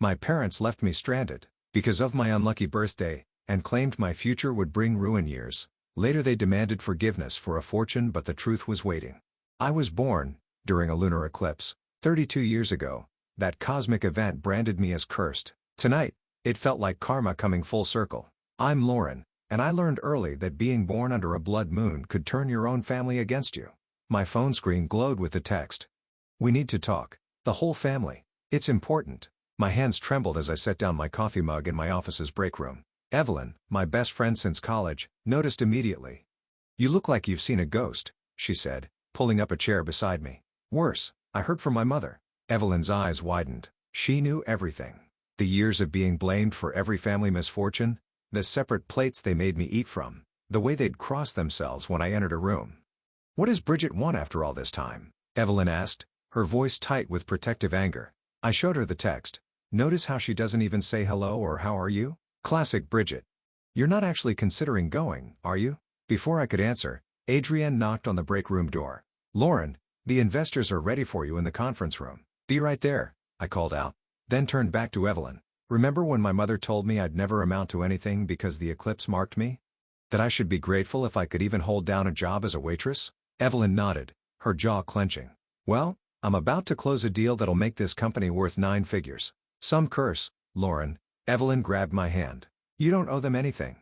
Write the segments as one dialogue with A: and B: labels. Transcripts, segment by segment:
A: My parents left me stranded because of my unlucky birthday, and claimed my future would bring ruin years. Later they demanded forgiveness for a fortune, but the truth was waiting. I was born during a lunar eclipse, 32 years ago. That cosmic event branded me as cursed. Tonight, it felt like karma coming full circle. I'm Lauren, and I learned early that being born under a blood moon could turn your own family against you. My phone screen glowed with the text. "We need to talk. The whole family. It's important." My hands trembled as I set down my coffee mug in my office's break room. Evelyn, my best friend since college, noticed immediately. "You look like you've seen a ghost," she said, pulling up a chair beside me. "Worse, I heard from my mother." Evelyn's eyes widened. She knew everything. The years of being blamed for every family misfortune, the separate plates they made me eat from, the way they'd cross themselves when I entered a room. "What does Bridget want after all this time?" Evelyn asked, her voice tight with protective anger. I showed her the text. "Notice how she doesn't even say hello or how are you? Classic Bridget. You're not actually considering going, are you?" Before I could answer, Adrienne knocked on the break room door. "Lauren, the investors are ready for you in the conference room. Be right there," I called out, then turned back to Evelyn. "Remember when my mother told me I'd never amount to anything because the eclipse marked me? That I should be grateful if I could even hold down a job as a waitress?" Evelyn nodded, her jaw clenching. "Well, I'm about to close a deal that'll make this company worth 9 figures. Some curse, Lauren." Evelyn grabbed my hand. "You don't owe them anything."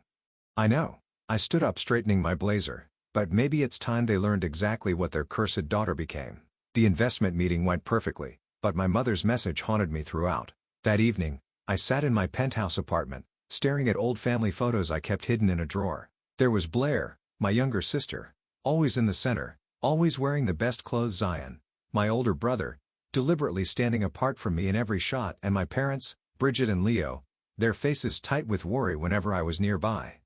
A: "I know." I stood up, straightening my blazer. "But maybe it's time they learned exactly what their cursed daughter became." The investment meeting went perfectly, but my mother's message haunted me throughout. That evening, I sat in my penthouse apartment, staring at old family photos I kept hidden in a drawer. There was Blair, my younger sister, always in the center, always wearing the best clothes. Zion, my older brother, deliberately standing apart from me in every shot, and my parents, Bridget and Leo, their faces tight with worry whenever I was nearby.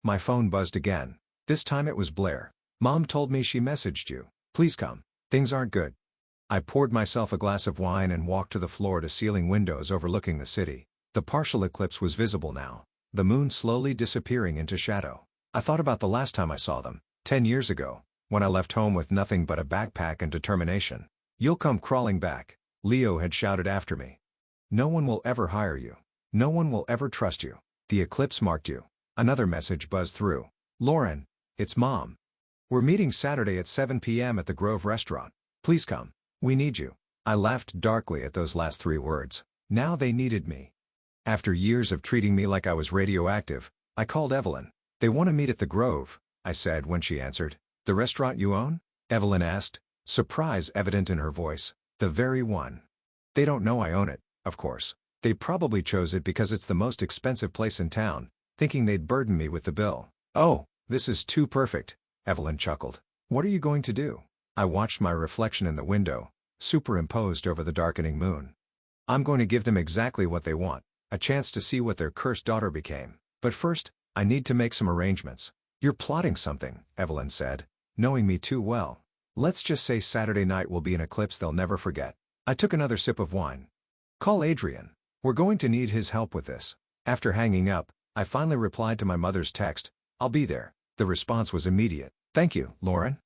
A: My phone buzzed again. This time it was Blair. "Mom told me she messaged you. Please come. Things aren't good." I poured myself a glass of wine and walked to the floor-to-ceiling windows overlooking the city. The partial eclipse was visible now, the moon slowly disappearing into shadow. I thought about the last time I saw them, 10 years ago, when I left home with nothing but a backpack and determination. "You'll come crawling back," Leo had shouted after me. "No one will ever hire you. No one will ever trust you. The eclipse marked you." Another message buzzed through. "Lauren, it's Mom. We're meeting Saturday at 7 p.m. at the Grove restaurant. Please come. We need you." I laughed darkly at those last 3 words. Now they needed me. After years of treating me like I was radioactive, I called Evelyn. "They want to meet at the Grove," I said when she answered. "The restaurant you own?" Evelyn asked, surprise evident in her voice. "The very one." "They don't know I own it, of course. They probably chose it because it's the most expensive place in town, thinking they'd burden me with the bill." "Oh, this is too perfect," Evelyn chuckled. "What are you going to do?" I watched my reflection in the window, superimposed over the darkening moon. "I'm going to give them exactly what they want, a chance to see what their cursed daughter became. But first, I need to make some arrangements." "You're plotting something," Evelyn said, knowing me too well. "Let's just say Saturday night will be an eclipse they'll never forget." I took another sip of wine. "Call Adrian. We're going to need his help with this." After hanging up, I finally replied to my mother's text, "I'll be there." The response was immediate. "Thank you, Lauren.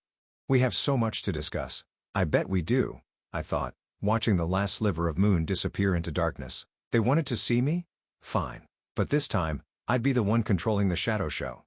A: We have so much to discuss." I bet we do, I thought, watching the last sliver of moon disappear into darkness. They wanted to see me? Fine. But this time, I'd be the one controlling the shadow show.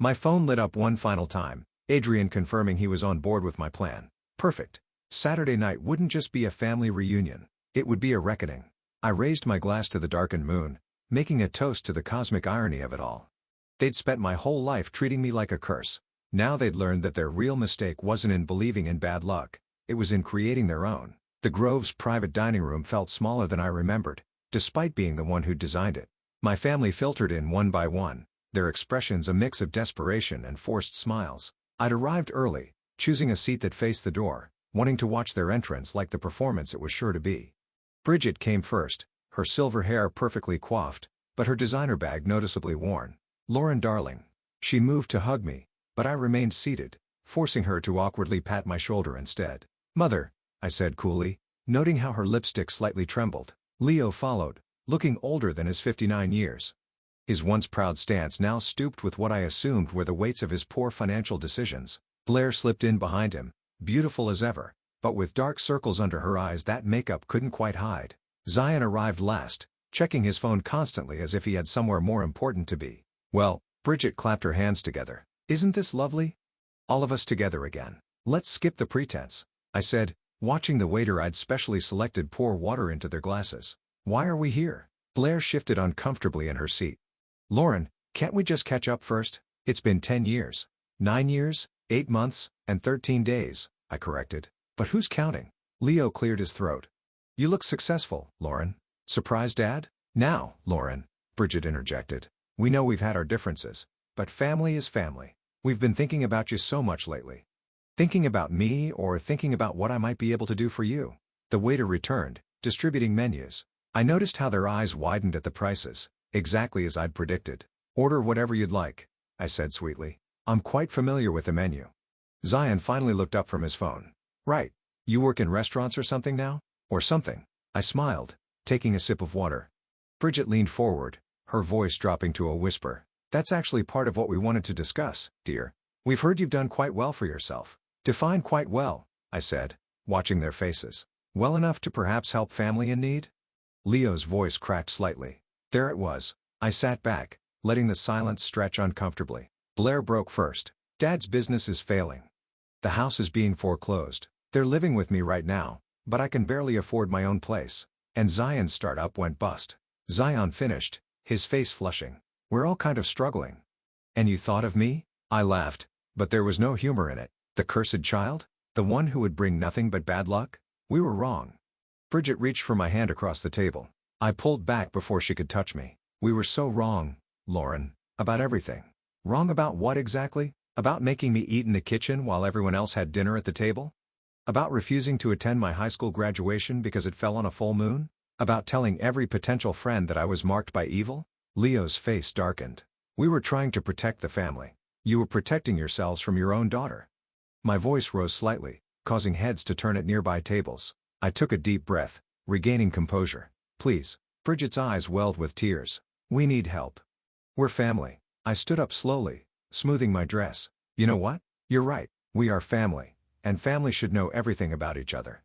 A: My phone lit up one final time, Adrian confirming he was on board with my plan. Perfect. Saturday night wouldn't just be a family reunion, it would be a reckoning. I raised my glass to the darkened moon, making a toast to the cosmic irony of it all. They'd spent my whole life treating me like a curse. Now they'd learned that their real mistake wasn't in believing in bad luck, it was in creating their own. The Grove's private dining room felt smaller than I remembered, despite being the one who'd designed it. My family filtered in one by one, their expressions a mix of desperation and forced smiles. I'd arrived early, choosing a seat that faced the door, wanting to watch their entrance like the performance it was sure to be. Bridget came first, her silver hair perfectly coiffed, but her designer bag noticeably worn. "Lauren, darling." She moved to hug me, but I remained seated, forcing her to awkwardly pat my shoulder instead. "Mother," I said coolly, noting how her lipstick slightly trembled. Leo followed, looking older than his 59 years. His once proud stance now stooped with what I assumed were the weights of his poor financial decisions. Blair slipped in behind him, beautiful as ever, but with dark circles under her eyes that makeup couldn't quite hide. Zion arrived last, checking his phone constantly as if he had somewhere more important to be. Well, Bridget clapped her hands together. Isn't this lovely? All of us together again. Let's skip the pretense, I said, watching the waiter I'd specially selected pour water into their glasses. Why are we here? Blair shifted uncomfortably in her seat. Lauren, can't we just catch up first? It's been 10 years. 9 years, 8 months, and 13 days, I corrected. But who's counting? Leo cleared his throat. You look successful, Lauren. Surprise, Dad? Now, Lauren, Bridget interjected. We know we've had our differences, but family is family. We've been thinking about you so much lately. Thinking about me or thinking about what I might be able to do for you? The waiter returned, distributing menus. I noticed how their eyes widened at the prices, exactly as I'd predicted. Order whatever you'd like, I said sweetly. I'm quite familiar with the menu. Zion finally looked up from his phone. Right. You work in restaurants or something now? Or something. I smiled, taking a sip of water. Bridget leaned forward, her voice dropping to a whisper. That's actually part of what we wanted to discuss, dear. We've heard you've done quite well for yourself. Define quite well, I said, watching their faces. Well enough to perhaps help family in need? Leo's voice cracked slightly. There it was. I sat back, letting the silence stretch uncomfortably. Blair broke first. Dad's business is failing. The house is being foreclosed. They're living with me right now, but I can barely afford my own place. And Zion's startup went bust. Zion finished, his face flushing. We're all kind of struggling. And you thought of me? I laughed, but there was no humor in it. The cursed child? The one who would bring nothing but bad luck? We were wrong. Bridget reached for my hand across the table. I pulled back before she could touch me. We were so wrong, Lauren, about everything. Wrong about what exactly? About making me eat in the kitchen while everyone else had dinner at the table? About refusing to attend my high school graduation because it fell on a full moon? About telling every potential friend that I was marked by evil? Leo's face darkened. We were trying to protect the family. You were protecting yourselves from your own daughter. My voice rose slightly, causing heads to turn at nearby tables. I took a deep breath, regaining composure. Please. Bridget's eyes welled with tears. We need help. We're family. I stood up slowly, smoothing my dress. You know what? You're right. We are family, and family should know everything about each other.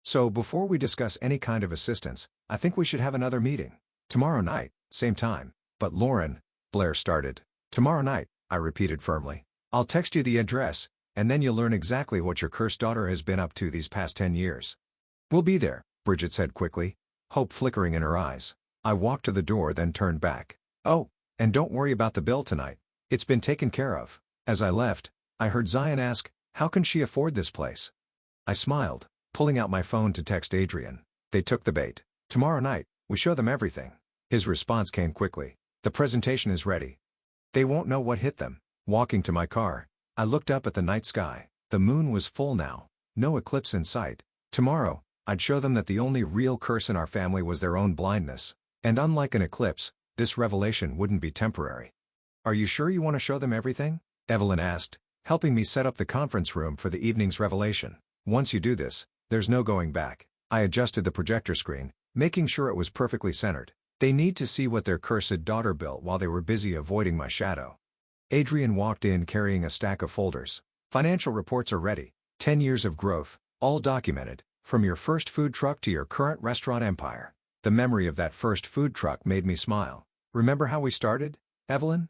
A: So before we discuss any kind of assistance, I think we should have another meeting. Tomorrow night, same time. But Lauren, Blair started. Tomorrow night, I repeated firmly. I'll text you the address, and then you'll learn exactly what your cursed daughter has been up to these past 10 years. We'll be there, Bridget said quickly, hope flickering in her eyes. I walked to the door then turned back. Oh, and don't worry about the bill tonight. It's been taken care of. As I left, I heard Zion ask, how can she afford this place? I smiled, pulling out my phone to text Adrian. They took the bait. Tomorrow night, we show them everything. His response came quickly. The presentation is ready. They won't know what hit them. Walking to my car, I looked up at the night sky. The moon was full now. No eclipse in sight. Tomorrow, I'd show them that the only real curse in our family was their own blindness. And unlike an eclipse, this revelation wouldn't be temporary. Are you sure you want to show them everything? Evelyn asked, helping me set up the conference room for the evening's revelation. Once you do this, there's no going back. I adjusted the projector screen, making sure it was perfectly centered. They need to see what their cursed daughter built while they were busy avoiding my shadow. Adrian walked in carrying a stack of folders. Financial reports are ready. 10 years of growth, all documented, from your first food truck to your current restaurant empire. The memory of that first food truck made me smile. Remember how we started, Evelyn?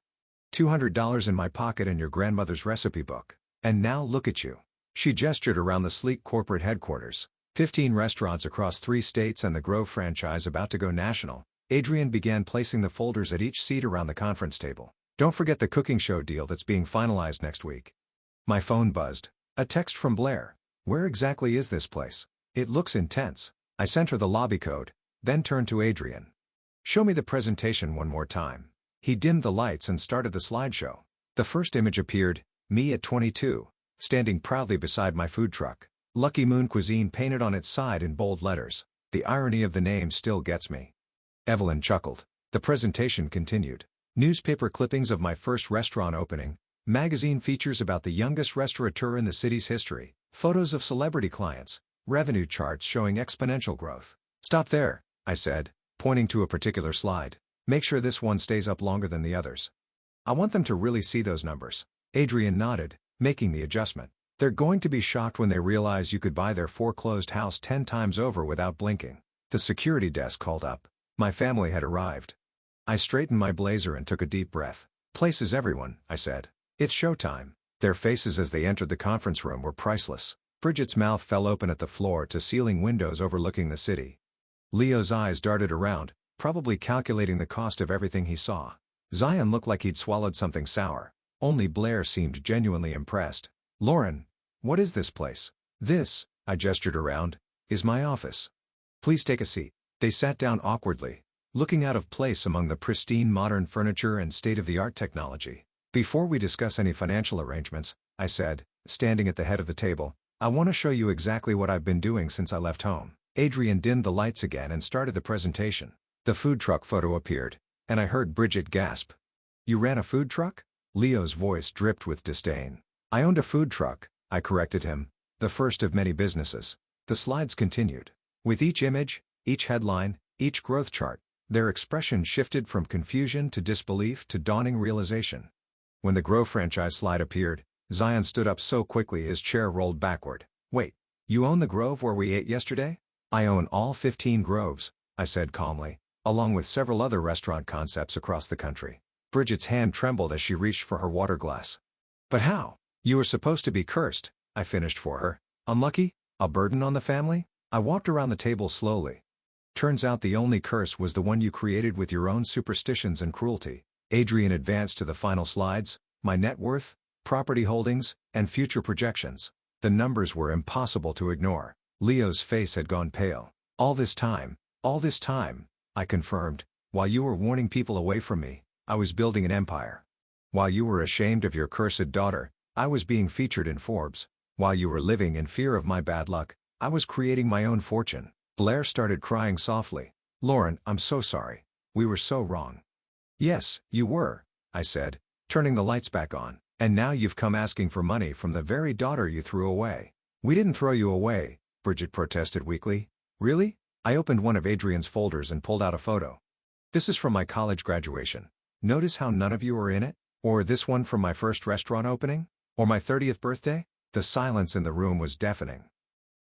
A: $200 in my pocket and your grandmother's recipe book. And now look at you. She gestured around the sleek corporate headquarters. 15 restaurants across 3 states and the Grove franchise about to go national. Adrian began placing the folders at each seat around the conference table. Don't forget the cooking show deal that's being finalized next week. My phone buzzed. A text from Blair. Where exactly is this place? It looks intense. I sent her the lobby code, then turned to Adrian. Show me the presentation one more time. He dimmed the lights and started the slideshow. The first image appeared, me at 22, standing proudly beside my food truck. Lucky Moon Cuisine painted on its side in bold letters. The irony of the name still gets me. Evelyn chuckled. The presentation continued. Newspaper clippings of my first restaurant opening, magazine features about the youngest restaurateur in the city's history, photos of celebrity clients, revenue charts showing exponential growth. Stop there, I said, pointing to a particular slide. Make sure this one stays up longer than the others. I want them to really see those numbers. Adrian nodded, making the adjustment. They're going to be shocked when they realize you could buy their foreclosed house 10 times over without blinking. The security desk called up. My family had arrived. I straightened my blazer and took a deep breath. "Places everyone," I said. "It's showtime." Their faces as they entered the conference room were priceless. Bridget's mouth fell open at the floor-to-ceiling windows overlooking the city. Leo's eyes darted around, probably calculating the cost of everything he saw. Zion looked like he'd swallowed something sour. Only Blair seemed genuinely impressed. "Lauren, what is this place?" "This," I gestured around, "is my office. Please take a seat." They sat down awkwardly, looking out of place among the pristine modern furniture and state-of-the-art technology. "Before we discuss any financial arrangements," I said, standing at the head of the table, "I want to show you exactly what I've been doing since I left home." Adrian dimmed the lights again and started the presentation. The food truck photo appeared, and I heard Bridget gasp. "You ran a food truck?" Leo's voice dripped with disdain. "I owned a food truck," I corrected him, "the first of many businesses." The slides continued. With each image, each headline, each growth chart, their expression shifted from confusion to disbelief to dawning realization. When the Grow franchise slide appeared, Zion stood up so quickly his chair rolled backward. "Wait, you own the Grove where we ate yesterday?" "I own all 15 Groves," I said calmly, along with several other restaurant concepts across the country. Bridget's hand trembled as she reached for her water glass. "But how? You were supposed to be cursed," I finished for her. "Unlucky? A burden on the family?" I walked around the table slowly. "Turns out the only curse was the one you created with your own superstitions and cruelty." Adrian advanced to the final slides: my net worth, property holdings, and future projections. The numbers were impossible to ignore. Leo's face had gone pale. All this time," I confirmed, "while you were warning people away from me, I was building an empire. While you were ashamed of your cursed daughter, I was being featured in Forbes. While you were living in fear of my bad luck, I was creating my own fortune." Blair started crying softly. "Lauren, I'm so sorry. We were so wrong." "Yes, you were," I said, turning the lights back on. "And now you've come asking for money from the very daughter you threw away." "We didn't throw you away," Bridget protested weakly. "Really?" I opened one of Adrian's folders and pulled out a photo. "This is from my college graduation. Notice how none of you are in it? Or this one from my first restaurant opening? Or my 30th birthday?" The silence in the room was deafening.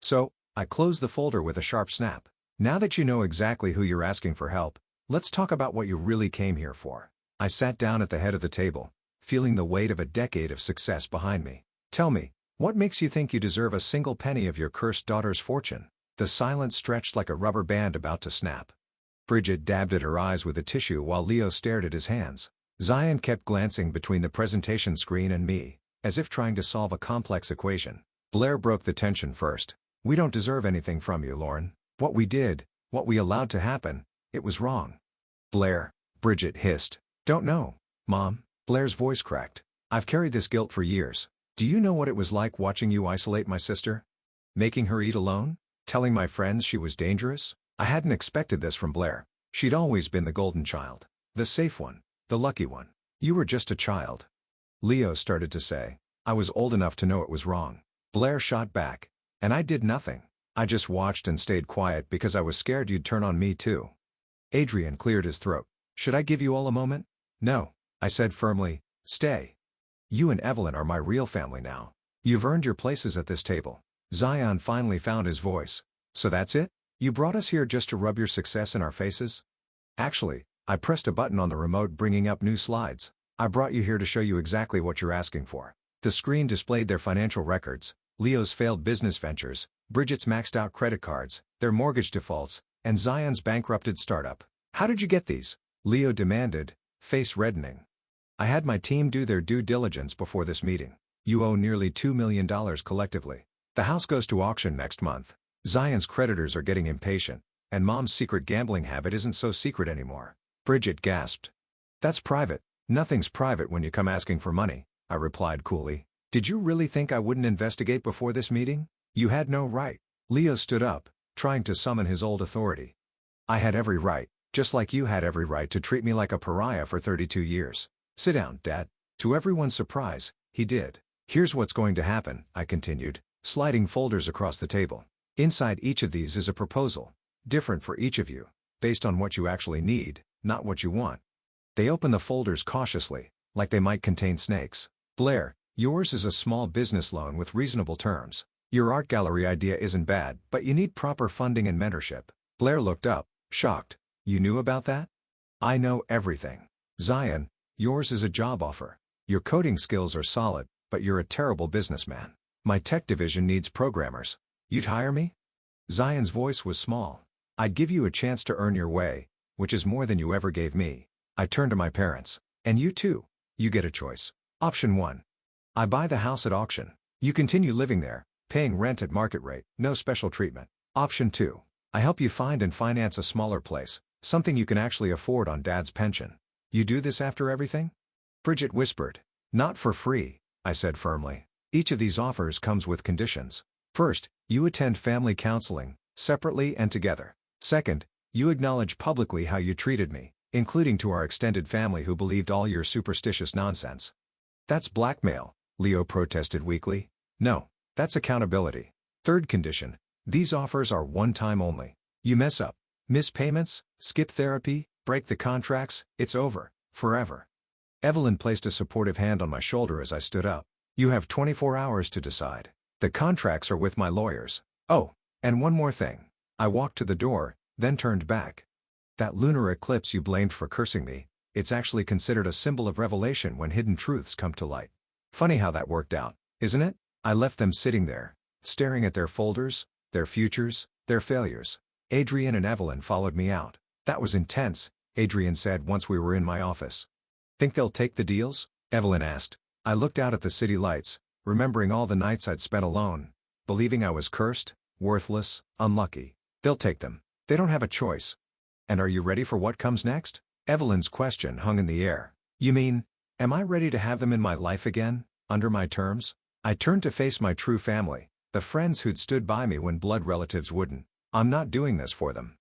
A: "So," I closed the folder with a sharp snap. "Now that you know exactly who you're asking for help, let's talk about what you really came here for." I sat down at the head of the table, feeling the weight of a decade of success behind me. "Tell me, what makes you think you deserve a single penny of your cursed daughter's fortune?" The silence stretched like a rubber band about to snap. Bridget dabbed at her eyes with a tissue while Leo stared at his hands. Zion kept glancing between the presentation screen and me, as if trying to solve a complex equation. Blair broke the tension first. "We don't deserve anything from you, Lauren. What we did, what we allowed to happen, it was wrong." "Blair," Bridget hissed. "Don't know, Mom." Blair's voice cracked. "I've carried this guilt for years. Do you know what it was like watching you isolate my sister? Making her eat alone? Telling my friends she was dangerous?" I hadn't expected this from Blair. She'd always been the golden child. The safe one. The lucky one. "You were just a child," Leo started to say. "I was old enough to know it was wrong." Blair shot back. "And I did nothing. I just watched and stayed quiet because I was scared you'd turn on me too." Adrian cleared his throat. "Should I give you all a moment?" "No," I said firmly. "Stay. You and Evelyn are my real family now. You've earned your places at this table." Zion finally found his voice. "So that's it? You brought us here just to rub your success in our faces?" "Actually," I pressed a button on the remote bringing up new slides. "I brought you here to show you exactly what you're asking for." The screen displayed their financial records, Leo's failed business ventures, Bridget's maxed-out credit cards, their mortgage defaults, and Zion's bankrupted startup. "How did you get these?" Leo demanded, face reddening. "I had my team do their due diligence before this meeting. You owe nearly $2 million collectively. The house goes to auction next month. Zion's creditors are getting impatient, and Mom's secret gambling habit isn't so secret anymore." Bridget gasped. "That's private." "Nothing's private when you come asking for money," I replied coolly. "Did you really think I wouldn't investigate before this meeting? You had no right." Leo stood up, trying to summon his old authority. "I had every right, just like you had every right to treat me like a pariah for 32 years. Sit down, Dad." To everyone's surprise, he did. "Here's what's going to happen," I continued, sliding folders across the table. "Inside each of these is a proposal, different for each of you, based on what you actually need, not what you want." They opened the folders cautiously, like they might contain snakes. "Blair, yours is a small business loan with reasonable terms. Your art gallery idea isn't bad, but you need proper funding and mentorship." Blair looked up, shocked. You knew about that? I know everything. Zion, yours is a job offer. Your coding skills are solid, but you're a terrible businessman. My tech division needs programmers. You'd hire me? Zion's voice was small. I'd give you a chance to earn your way, which is more than you ever gave me. I turned to my parents. And you too. You get a choice. Option 1. I buy the house at auction. You continue living there, paying rent at market rate, no special treatment. Option 2. I help you find and finance a smaller place, something you can actually afford on Dad's pension. You do this after everything? Bridget whispered. Not for free, I said firmly. Each of these offers comes with conditions. First, you attend family counseling, separately and together. Second, you acknowledge publicly how you treated me, including to our extended family who believed all your superstitious nonsense. That's blackmail, Leo protested weakly. No, that's accountability. Third condition, these offers are one-time only. You mess up, miss payments, skip therapy, break the contracts, it's over, forever. Evelyn placed a supportive hand on my shoulder as I stood up. You have 24 hours to decide. The contracts are with my lawyers. Oh, and one more thing. I walked to the door, then turned back. That lunar eclipse you blamed for cursing me, it's actually considered a symbol of revelation when hidden truths come to light. Funny how that worked out, isn't it? I left them sitting there, staring at their folders, their futures, their failures. Adrian and Evelyn followed me out. That was intense, Adrian said once we were in my office. Think they'll take the deals? Evelyn asked. I looked out at the city lights, remembering all the nights I'd spent alone, believing I was cursed, worthless, unlucky. They'll take them. They don't have a choice. And are you ready for what comes next? Evelyn's question hung in the air. You mean, am I ready to have them in my life again, under my terms? I turned to face my true family, the friends who'd stood by me when blood relatives wouldn't. I'm not doing this for them.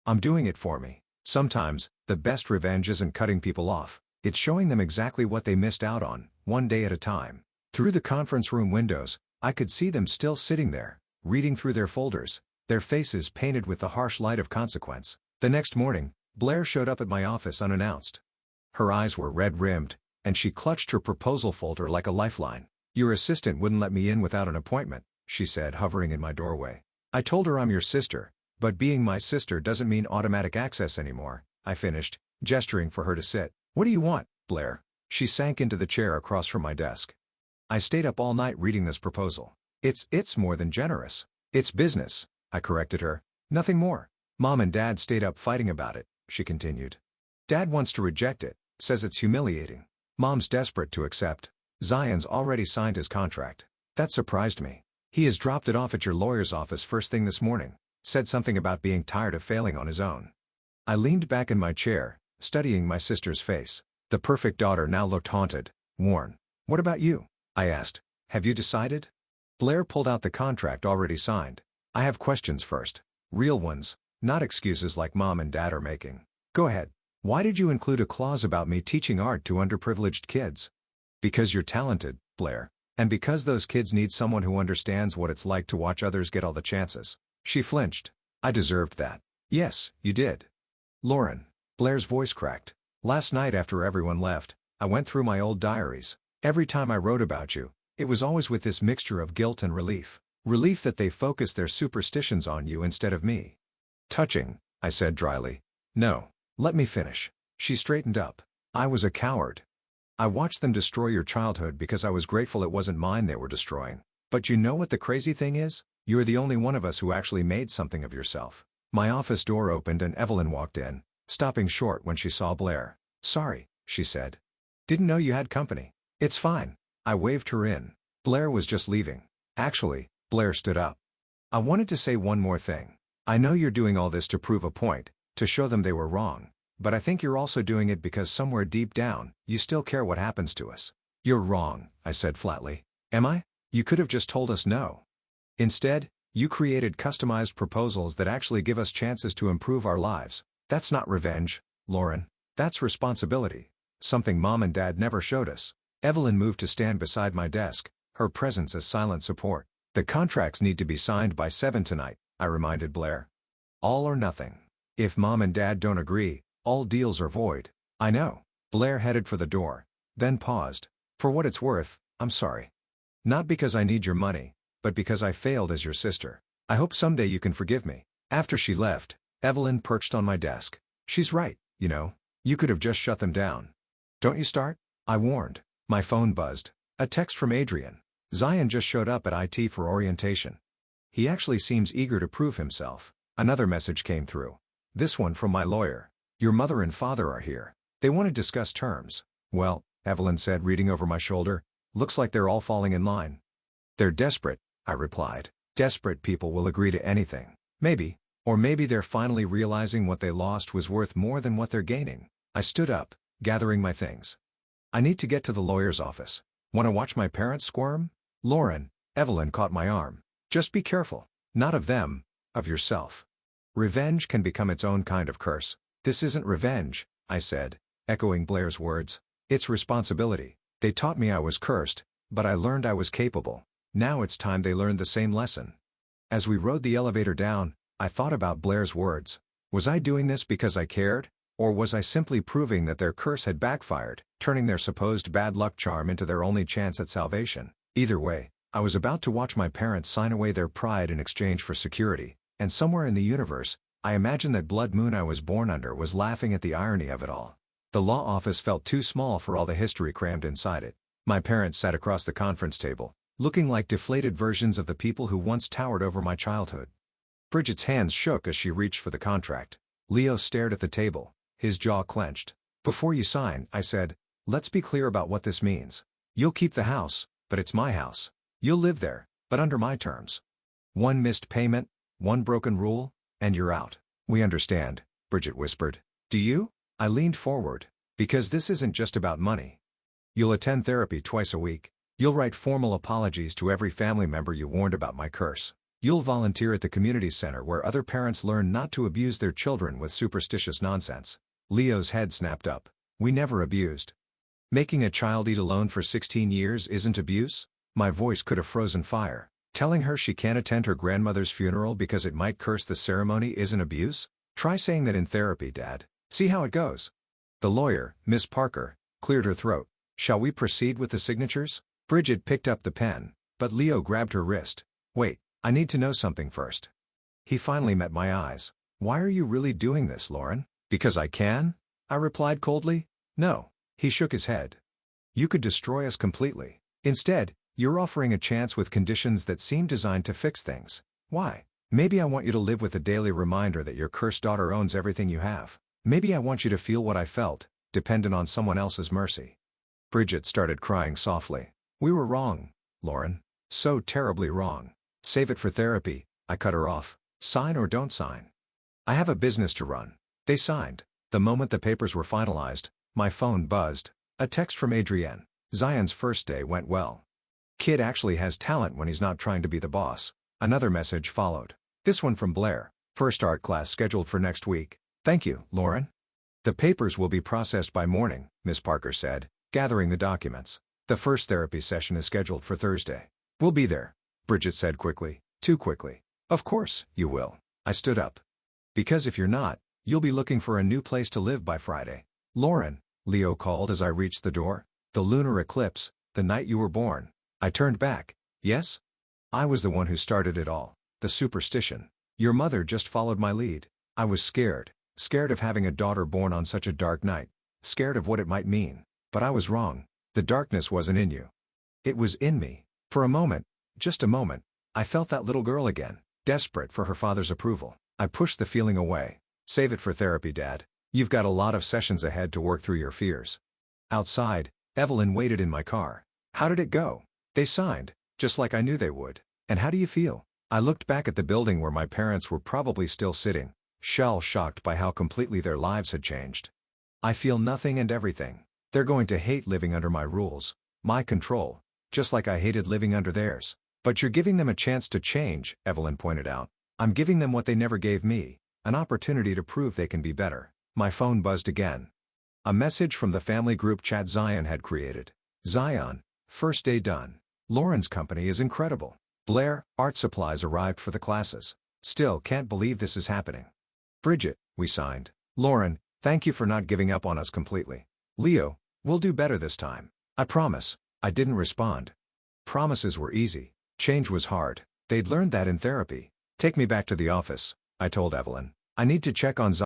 A: I'm doing it for me. Sometimes, the best revenge isn't cutting people off. It's showing them exactly what they missed out on, one day at a time. Through the conference room windows, I could see them still sitting there, reading through their folders, their faces painted with the harsh light of consequence. The next morning, Blair showed up at my office unannounced. Her eyes were red-rimmed, and she clutched her proposal folder like a lifeline. Your assistant wouldn't let me in without an appointment, she said, hovering in my doorway. I told her I'm your sister, but being my sister doesn't mean automatic access anymore, I finished, gesturing for her to sit. What do you want, Blair? She sank into the chair across from my desk. I stayed up all night reading this proposal. It's more than generous. It's business, I corrected her. Nothing more. Mom and Dad stayed up fighting about it, she continued. Dad wants to reject it, says it's humiliating. Mom's desperate to accept. Zion's already signed his contract. That surprised me. He has dropped it off at your lawyer's office first thing this morning. Said something about being tired of failing on his own. I leaned back in my chair, studying my sister's face. The perfect daughter now looked haunted, worn. What about you? I asked. Have you decided? Blair pulled out the contract already signed. I have questions first. Real ones, not excuses like Mom and Dad are making. Go ahead. Why did you include a clause about me teaching art to underprivileged kids? Because you're talented, Blair. And because those kids need someone who understands what it's like to watch others get all the chances. She flinched. I deserved that. Yes, you did. Lauren. Blair's voice cracked. Last night after everyone left, I went through my old diaries. Every time I wrote about you, it was always with this mixture of guilt and relief. Relief that they focused their superstitions on you instead of me. Touching, I said dryly. No, let me finish. She straightened up. I was a coward. I watched them destroy your childhood because I was grateful it wasn't mine they were destroying. But you know what the crazy thing is? You're the only one of us who actually made something of yourself. My office door opened and Evelyn walked in, stopping short when she saw Blair. Sorry, she said. Didn't know you had company. It's fine. I waved her in. Blair was just leaving. Actually, Blair stood up. I wanted to say one more thing. I know you're doing all this to prove a point, to show them they were wrong, but I think you're also doing it because somewhere deep down, you still care what happens to us. You're wrong, I said flatly. Am I? You could have just told us no. Instead, you created customized proposals that actually give us chances to improve our lives. That's not revenge, Lauren. That's responsibility. Something Mom and Dad never showed us. Evelyn moved to stand beside my desk, her presence as silent support. The contracts need to be signed by 7 tonight, I reminded Blair. All or nothing. If Mom and Dad don't agree, all deals are void. I know. Blair headed for the door, then paused. For what it's worth, I'm sorry. Not because I need your money, but because I failed as your sister. I hope someday you can forgive me. After she left, Evelyn perched on my desk. She's right, you know. You could have just shut them down. Don't you start? I warned. My phone buzzed. A text from Adrian. Zion just showed up at IT for orientation. He actually seems eager to prove himself. Another message came through. This one from my lawyer. Your mother and father are here. They want to discuss terms. Well, Evelyn said, reading over my shoulder. Looks like they're all falling in line. They're desperate, I replied. Desperate people will agree to anything. Maybe. Or maybe they're finally realizing what they lost was worth more than what they're gaining. I stood up, gathering my things. I need to get to the lawyer's office. Want to watch my parents squirm? Lauren, Evelyn caught my arm. Just be careful. Not of them, of yourself. Revenge can become its own kind of curse. This isn't revenge, I said, echoing Blair's words. It's responsibility. They taught me I was cursed, but I learned I was capable. Now it's time they learned the same lesson. As we rode the elevator down, I thought about Blair's words. Was I doing this because I cared? Or was I simply proving that their curse had backfired, turning their supposed bad luck charm into their only chance at salvation? Either way, I was about to watch my parents sign away their pride in exchange for security, and somewhere in the universe, I imagined that blood moon I was born under was laughing at the irony of it all. The law office felt too small for all the history crammed inside it. My parents sat across the conference table, looking like deflated versions of the people who once towered over my childhood. Bridget's hands shook as she reached for the contract. Leo stared at the table, his jaw clenched. Before you sign, I said, let's be clear about what this means. You'll keep the house, but it's my house. You'll live there, but under my terms. One missed payment, one broken rule, and you're out. We understand, Bridget whispered. Do you? I leaned forward. Because this isn't just about money. You'll attend therapy twice a week. You'll write formal apologies to every family member you warned about my curse. You'll volunteer at the community center where other parents learn not to abuse their children with superstitious nonsense. Leo's head snapped up. We never abused. Making a child eat alone for 16 years isn't abuse? My voice could have frozen fire. Telling her she can't attend her grandmother's funeral because it might curse the ceremony isn't abuse? Try saying that in therapy, Dad. See how it goes. The lawyer, Miss Parker, cleared her throat. Shall we proceed with the signatures? Bridget picked up the pen, but Leo grabbed her wrist. Wait, I need to know something first. He finally met my eyes. Why are you really doing this, Lauren? Because I can? I replied coldly. No. He shook his head. You could destroy us completely. Instead, you're offering a chance with conditions that seem designed to fix things. Why? Maybe I want you to live with a daily reminder that your cursed daughter owns everything you have. Maybe I want you to feel what I felt, dependent on someone else's mercy. Bridget started crying softly. We were wrong, Lauren. So terribly wrong. Save it for therapy, I cut her off. Sign or don't sign. I have a business to run. They signed. The moment the papers were finalized, my phone buzzed. A text from Adrienne. Zion's first day went well. Kid actually has talent when he's not trying to be the boss. Another message followed. This one from Blair. First art class scheduled for next week. Thank you, Lauren. The papers will be processed by morning, Miss Parker said, gathering the documents. The first therapy session is scheduled for Thursday. We'll be there, Bridget said quickly, too quickly. Of course, you will. I stood up. Because if you're not, you'll be looking for a new place to live by Friday. Lauren, Leo called as I reached the door. The lunar eclipse, the night you were born. I turned back. Yes? I was the one who started it all. The superstition. Your mother just followed my lead. I was scared. Scared of having a daughter born on such a dark night. Scared of what it might mean. But I was wrong. The darkness wasn't in you. It was in me. For a moment, just a moment, I felt that little girl again, desperate for her father's approval. I pushed the feeling away. Save it for therapy, Dad. You've got a lot of sessions ahead to work through your fears. Outside, Evelyn waited in my car. How did it go? They signed, just like I knew they would. And how do you feel? I looked back at the building where my parents were probably still sitting, shell-shocked by how completely their lives had changed. I feel nothing and everything. They're going to hate living under my rules, my control, just like I hated living under theirs. But you're giving them a chance to change, Evelyn pointed out. I'm giving them what they never gave me, an opportunity to prove they can be better. My phone buzzed again. A message from the family group chat Zion had created. Zion, first day done. Lauren's company is incredible. Blair, art supplies arrived for the classes. Still can't believe this is happening. Bridget, we signed. Lauren, thank you for not giving up on us completely. Leo, we'll do better this time. I promise. I didn't respond. Promises were easy. Change was hard. They'd learned that in therapy. Take me back to the office, I told Evelyn. I need to check on Zion.